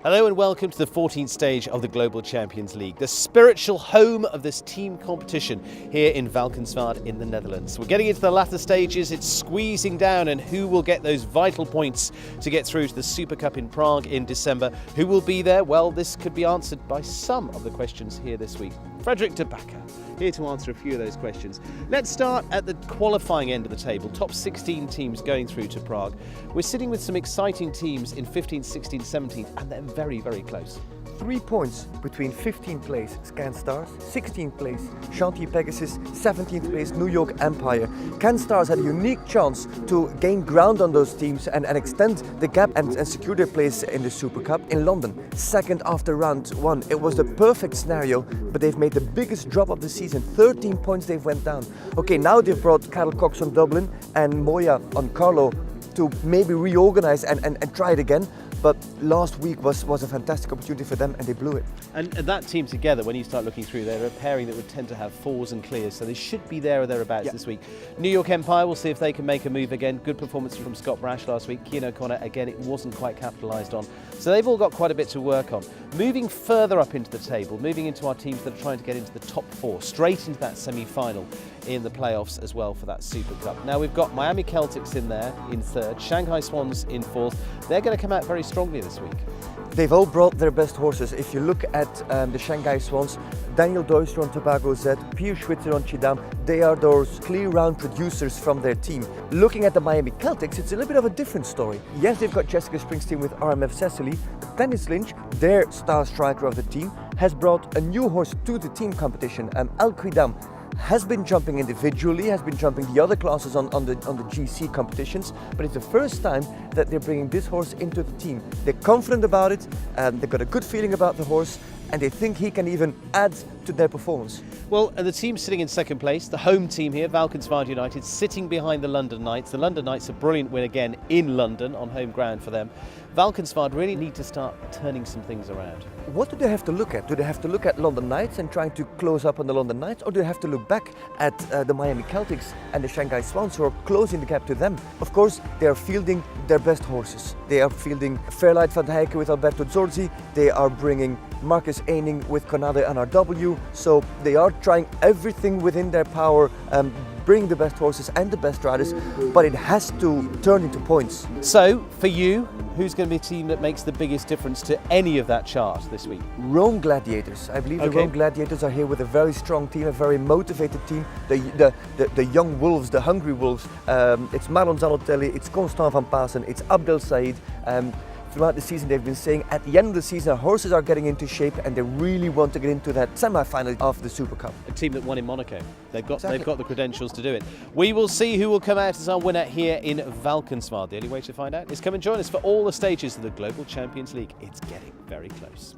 Hello and welcome to the 14th stage of the Global Champions League, the spiritual home of this team competition here in Valkenswaard in the Netherlands. We're getting into the latter stages, it's squeezing down, and who will get those vital points to get through to the Super Cup in Prague in December? Who will be there? Well, this could be answered by some of the questions here this week. Frederick de Backer here to answer a few of those questions. Let's start at the qualifying end of the table, top 16 teams going through to Prague. We're sitting with some exciting teams in 15th, 16th, 17th, and they're very, very close. 3 points between 15th place Scan Stars, 16th place Chantilly Pegasus, 17th place New York Empire. Can Stars had a unique chance to gain ground on those teams and extend the gap and secure their place in the Super Cup in London. Second after round one. It was the perfect scenario, but they've made the biggest drop of the season. 13 points they've went down. Okay, now they've brought Karel Cox on Dublin and Moya on Carlo to maybe reorganize and try it again. But last week was a fantastic opportunity for them and they blew it. And that team together, when you start looking through, they're a pairing that would tend to have fours and clears, so they should be there or thereabouts this week. New York Empire, we'll see if they can make a move again. Good performance from Scott Brash last week. Keane O'Connor, again, it wasn't quite capitalised on. So they've all got quite a bit to work on. Moving further up into the table, moving into our teams that are trying to get into the top four, straight into that semi-final in the playoffs as well for that Super Cup. Now we've got Miami Celtics in there in third, Shanghai Swans in fourth. They're going to come out very strongly this week. They've all brought their best horses. If you look at the Shanghai Swans, Daniel Doyster on Tobago Z, Pierre Schwitzer on Chidam, they are those clear round producers from their team. Looking at the Miami Celtics, it's a little bit of a different story. Yes, they've got Jessica Springsteen with RMF Cecily, but Dennis Lynch, their star striker of the team, has brought a new horse to the team competition. Al Quidam has been jumping individually, has been jumping the other classes on the GC competitions, but it's the first time that they're bringing this horse into the team. They're confident about it, they've got a good feeling about the horse, and they think he can even add to their performance. Well, and the team sitting in second place, the home team here, Valkenswaard United, sitting behind the London Knights. The London Knights, a brilliant win again in London on home ground for them. Valkenswaard really need to start turning some things around. What do they have to look at? Do they have to look at London Knights and trying to close up on the London Knights, or do they have to look back at the Miami Celtics and the Shanghai Swans, who are closing the gap to them? Of course, they are fielding their best horses. They are fielding Fairlight van Heijken with Alberto Zorzi. They are bringing Marcus Eining with Conade NRW. So they are trying everything within their power, bring the best horses and the best riders, but it has to turn into points. So, for you, who's going to be a team that makes the biggest difference to any of that chart this week? Rome Gladiators. I believe the Rome Gladiators are here with a very strong team, a very motivated team. The young wolves, the hungry wolves. It's Marlon Zanotelli, it's Constant van Pasen, it's Abdel Said. Throughout the season they've been saying at the end of the season our horses are getting into shape and they really want to get into that semi-final of the Super Cup. A team that won in Monaco. They've got the credentials to do it. We will see who will come out as our winner here in Valkenswaard. The only way to find out is come and join us for all the stages of the Global Champions League. It's getting very close.